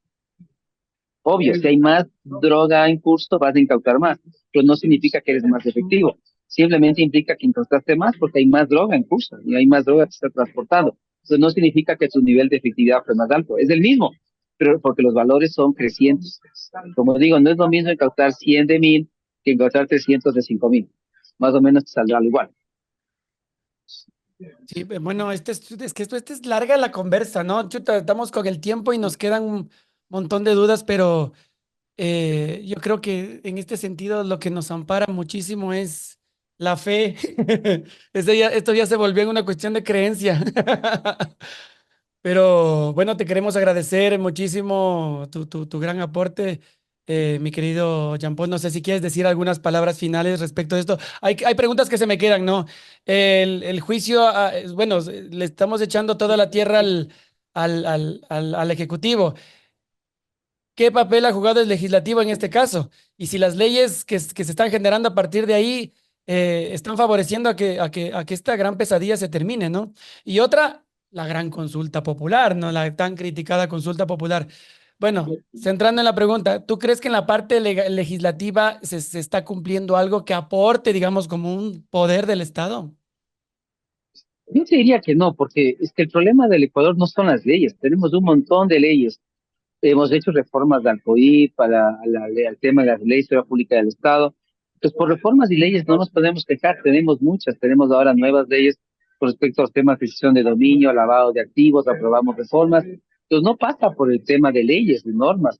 Obvio, si hay más droga en curso, vas a incautar más, pero no significa que eres más efectivo. Simplemente implica que incautaste más porque hay más droga en curso y hay más droga que se está transportando. Entonces no significa que tu nivel de efectividad fue más alto, es el mismo, pero porque los valores son crecientes. Como digo, no es lo mismo incautar 100 de 1000 que incautar 300 de 5000. Más o menos te saldrá igual. Sí, bueno, es que esto es larga la conversa, ¿no? Chuta, estamos con el tiempo y nos quedan un montón de dudas, pero yo creo que en este sentido lo que nos ampara muchísimo es la fe. Esto ya se volvió en una cuestión de creencia. Pero bueno, te queremos agradecer muchísimo tu gran aporte, mi querido Jean-Paul. No sé si quieres decir algunas palabras finales respecto a esto. Hay preguntas que se me quedan, ¿no? El juicio, bueno, le estamos echando toda la tierra al Ejecutivo. ¿Qué papel ha jugado el legislativo en este caso? Y si las leyes que se están generando a partir de ahí están favoreciendo a que esta gran pesadilla se termine, ¿no? Y otra, la gran consulta popular, ¿no? La tan criticada consulta popular. Bueno, centrando en la pregunta, ¿tú crees que en la parte legislativa se está cumpliendo algo que aporte, digamos, como un poder del Estado? Yo te diría que no, porque es que el problema del Ecuador no son las leyes. Tenemos un montón de leyes. Hemos hecho reformas al COIP, al tema de las leyes de la pública del Estado. Entonces, por reformas y leyes no nos podemos quejar. Tenemos muchas. Tenemos ahora nuevas leyes con respecto a los temas de gestión de dominio, lavado de activos, aprobamos reformas. Entonces, no pasa por el tema de leyes, de normas.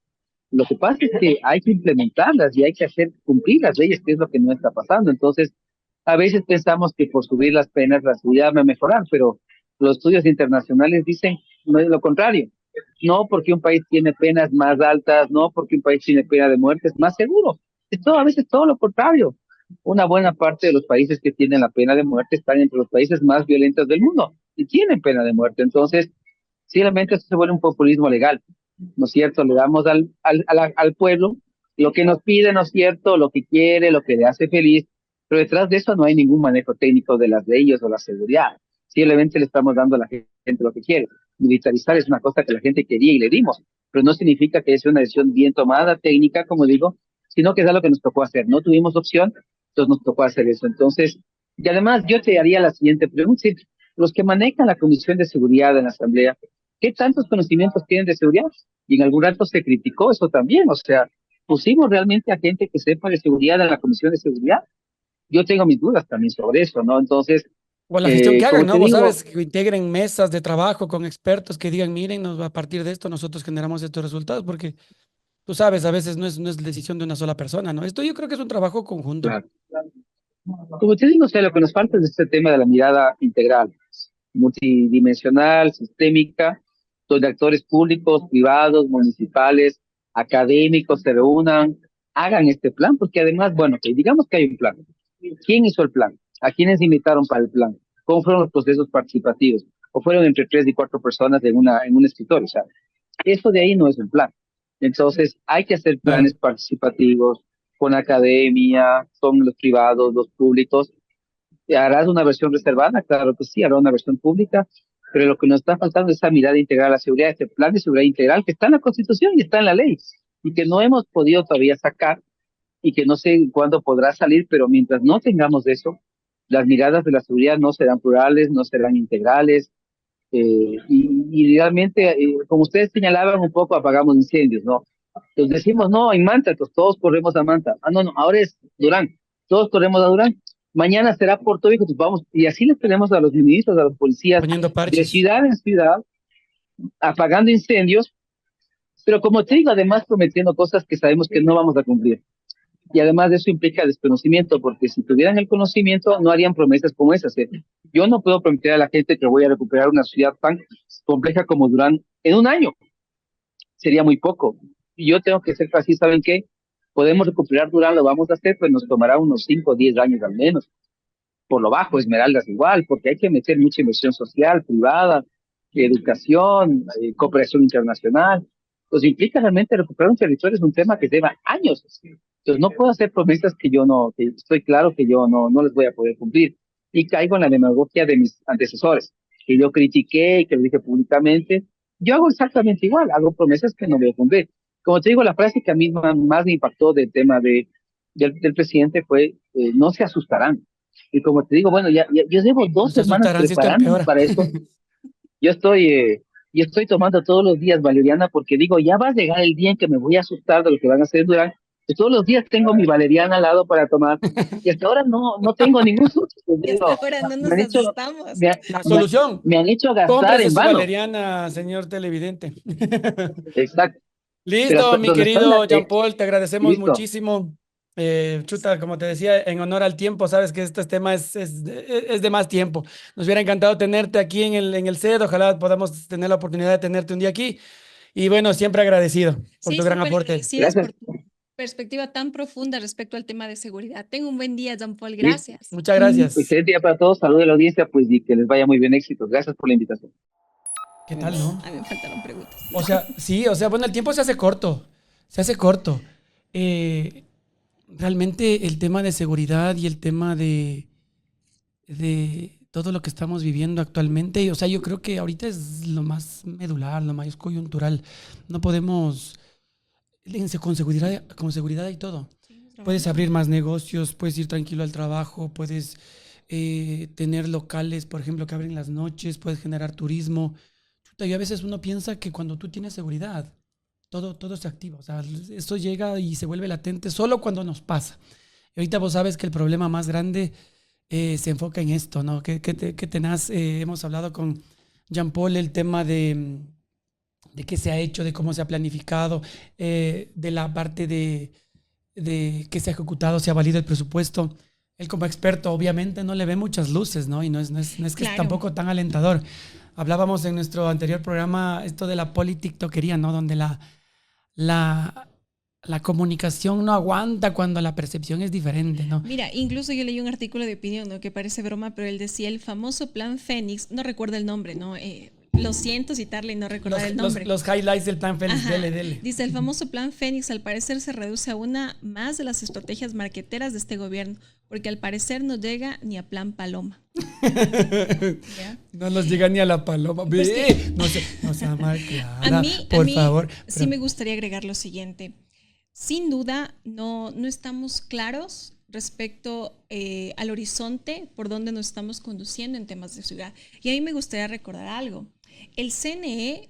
Lo que pasa es que hay que implementarlas y hay que hacer cumplir las leyes, que es lo que no está pasando. Entonces, a veces pensamos que por subir las penas la seguridad va a mejorar, pero los estudios internacionales dicen no es lo contrario. No porque un país tiene penas más altas, no porque un país tiene pena de muerte es más seguro. Es todo, a veces todo lo contrario. Una buena parte de los países que tienen la pena de muerte están entre los países más violentos del mundo y tienen pena de muerte. Entonces, simplemente eso se vuelve un populismo legal, ¿no es cierto? Le damos al pueblo lo que nos pide, ¿no es cierto? Lo que quiere, lo que le hace feliz, pero detrás de eso no hay ningún manejo técnico de las leyes o la seguridad. Simplemente le estamos dando a la gente lo que quiere. Militarizar es una cosa que la gente quería y le dimos, pero no significa que es una decisión bien tomada, técnica, como digo, sino que es algo que nos tocó hacer. No tuvimos opción, entonces nos tocó hacer eso. Entonces, y además yo te haría la siguiente pregunta. Si los que manejan la Comisión de Seguridad en la Asamblea, ¿qué tantos conocimientos tienen de seguridad? Y en algún rato se criticó eso también, o sea, pusimos realmente a gente que sepa de seguridad en la Comisión de Seguridad. Yo tengo mis dudas también sobre eso, ¿no? Entonces, O la gestión que hagan, como ¿no? te Vos digo, sabes, que integren mesas de trabajo con expertos que digan, miren, a partir de esto nosotros generamos estos resultados, porque tú sabes, a veces no es decisión de una sola persona, ¿no? Esto yo creo que es un trabajo conjunto. claro, como te digo, o sea, lo que nos falta es este tema de la mirada integral, multidimensional, sistémica, donde actores públicos, privados, municipales, académicos se reúnan, hagan este plan, porque además, bueno, que digamos que hay un plan. ¿Quién hizo el plan? ¿A quiénes invitaron para el plan? ¿Cómo fueron los procesos participativos? ¿O fueron entre 3 y 4 personas en un escritorio? O sea, eso de ahí no es un plan. Entonces, hay que hacer Claro. planes participativos con academia, con los privados, los públicos. ¿Harás una versión reservada? Claro que sí, hará una versión pública, pero lo que nos está faltando es esa mirada integral a la seguridad, este plan de seguridad integral que está en la Constitución y está en la ley, y que no hemos podido todavía sacar, y que no sé cuándo podrá salir, pero mientras no tengamos eso, las miradas de la seguridad no serán plurales, no serán integrales, y realmente, como ustedes señalaban un poco, apagamos incendios, ¿no? Entonces decimos, no, en Manta, pues todos corremos a Manta. Ah, no, no, ahora es Durán, todos corremos a Durán. Mañana será Puerto Rico, pues vamos, y así les tenemos a los ministros, a los policías, Poniendo de parches. ciudad en ciudad, apagando incendios, pero como te digo, además prometiendo cosas que sabemos que no vamos a cumplir. Y además de eso implica desconocimiento, porque si tuvieran el conocimiento no harían promesas como esas. ¿Eh? Yo no puedo prometer a la gente que voy a recuperar una ciudad tan compleja como Durán en un año. Sería muy poco. Y yo tengo que ser así, ¿saben qué? Podemos recuperar Durán, lo vamos a hacer, pues nos tomará unos 5 o 10 años al menos. Por lo bajo, Esmeraldas igual, porque hay que meter mucha inversión social, privada. educación, cooperación internacional. Pues implica realmente recuperar un territorio, es un tema que lleva años. Entonces no puedo hacer promesas que que estoy claro que yo no les voy a poder cumplir. Y caigo en la demagogia de mis antecesores, que yo critiqué y que lo dije públicamente. Yo hago exactamente igual, hago promesas que no voy a cumplir. Como te digo, la frase que a mí más me impactó del tema del presidente fue, no se asustarán. Y como te digo, bueno, yo llevo No 2 semanas si esto preparándome empeora. para esto. Yo estoy tomando todos los días valeriana porque digo, ya va a llegar el día en que me voy a asustar de lo que van a hacer Durán. Pues todos los días tengo mi valeriana al lado para tomar y hasta ahora no tengo ningún susto. Pues Y hasta digo, ahora no me nos han hecho, asustamos. La solución. me han hecho gastar Cómprese en su vano. valeriana, señor televidente. Exacto. Listo, mi Donde está querido Jean-Paul, te agradecemos listo. muchísimo. Chuta, como te decía, en honor al tiempo, sabes que este tema es de más tiempo. Nos hubiera encantado tenerte aquí en el set, ojalá podamos tener la oportunidad de tenerte un día aquí. Y bueno, siempre agradecido por Sí, tu gran súper aporte. agradecidas Gracias. por tu perspectiva tan profunda respecto al tema de seguridad. Tenga un buen día, Jean-Paul. Listo. Gracias. Muchas gracias. Excelente día para todos. Saludos a la audiencia, pues, y que les vaya muy bien, éxitos. Gracias por la invitación. ¿Qué tal, no? A mí me faltaron preguntas. O sea, sí, o sea, bueno, el tiempo se hace corto. Se hace corto. Realmente el tema de seguridad y el tema de todo lo que estamos viviendo actualmente, o sea, yo creo que ahorita es lo más medular, lo más coyuntural. No podemos, con seguridad y todo. Puedes abrir más negocios, puedes ir tranquilo al trabajo, puedes tener locales, por ejemplo, que abren las noches, puedes generar turismo. Chuta, y a veces uno piensa que cuando tú tienes seguridad, todo se activa. O sea, esto llega y se vuelve latente solo cuando nos pasa. Y ahorita vos sabes que el problema más grande se enfoca en esto, ¿no? Que tenaz, hemos hablado con Jean-Paul el tema de qué se ha hecho, de cómo se ha planificado, de la parte de qué se ha ejecutado, se ha valido el presupuesto. Él como experto obviamente no le ve muchas luces, ¿no? Y no es que es tampoco tan alentador. Hablábamos en nuestro anterior programa esto de la politictoquería, ¿no? Donde la comunicación no aguanta cuando la percepción es diferente, ¿no? Mira, incluso yo leí un artículo de opinión, ¿no? Que parece broma, pero él decía el famoso plan Fénix, no recuerdo el nombre, ¿no? Lo siento citarle y no recordar el nombre. Los highlights del plan Fénix, Ajá. dele. Dice, el famoso plan Fénix al parecer se reduce a una más de las estrategias marqueteras de este gobierno, porque al parecer no llega ni a plan Paloma. ¿Ya? No nos llega ni a la paloma. Pues que, No sea mal clara, a mí favor. Sí me gustaría agregar lo siguiente. Sin duda, no estamos claros respecto al horizonte por donde nos estamos conduciendo en temas de seguridad. Y a mí me gustaría recordar algo. El CNE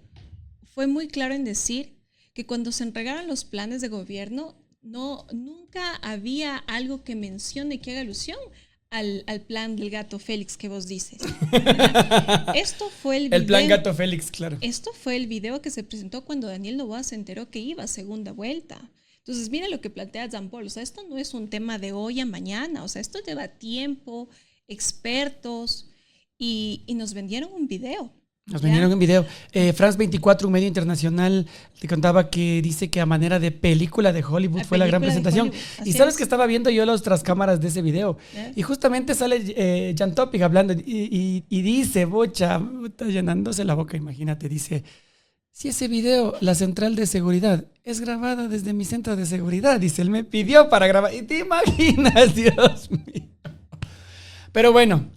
fue muy claro en decir que cuando se entregaron los planes de gobierno, nunca había algo que mencione, que haga alusión al plan del gato Félix que vos dices. Esto fue el video. El plan gato Félix, claro. Esto fue el video que se presentó cuando Daniel Noboa se enteró que iba a segunda vuelta. Entonces, mira lo que plantea Jean-Paul. O sea, esto no es un tema de hoy a mañana. O sea, esto lleva tiempo, expertos, y nos vendieron un video. Nos vendieron un video. France 24, un medio internacional, te contaba que dice que a manera de película de Hollywood fue la gran presentación. Y sabes que estaba viendo yo las tras cámaras de ese video. Y justamente sale Jan Topic hablando y dice, bocha, está llenándose la boca, imagínate, dice, si ese video, la central de seguridad, es grabada desde mi centro de seguridad, dice, él me pidió para grabar. Y te imaginas, Dios mío. Pero bueno.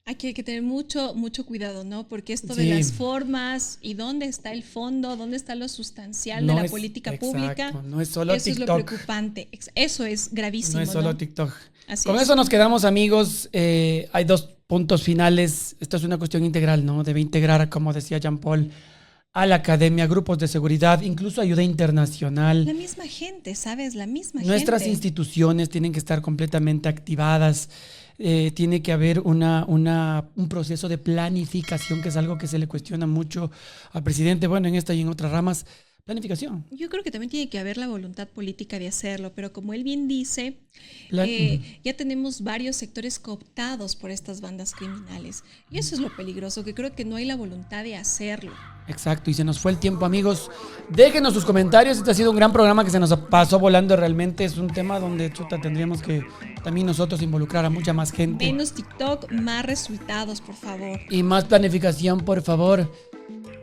Aquí hay que tener mucho cuidado, ¿no? Porque esto de las formas y dónde está el fondo, dónde está lo sustancial de la política pública. No es solo eso TikTok. Eso es lo preocupante. Eso es gravísimo. No es solo TikTok. Así Con eso nos quedamos, amigos. Hay 2 puntos finales. Esto es una cuestión integral, ¿no? Debe integrar, como decía Jean-Paul, a la academia, grupos de seguridad, incluso ayuda internacional. La misma gente, ¿sabes? La misma gente. Nuestras instituciones tienen que estar completamente activadas. Tiene que haber un proceso de planificación, que es algo que se le cuestiona mucho al presidente, bueno, en esta y en otras ramas, planificación. Yo creo que también tiene que haber la voluntad política de hacerlo, pero como él bien dice, ya tenemos varios sectores cooptados por estas bandas criminales. Y eso es lo peligroso, que creo que no hay la voluntad de hacerlo. Exacto, y se nos fue el tiempo, amigos. Déjenos sus comentarios. Este ha sido un gran programa que se nos pasó volando. Realmente es un tema donde tendríamos que también nosotros involucrar a mucha más gente. Menos TikTok, más resultados, por favor. Y más planificación, por favor.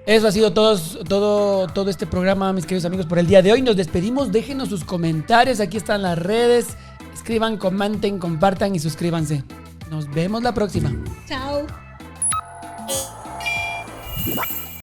Eso ha sido todo este programa, mis queridos amigos, por el día de hoy. Nos despedimos. Déjenos sus comentarios. Aquí están las redes. Escriban, comenten, compartan y suscríbanse. Nos vemos la próxima. Chao.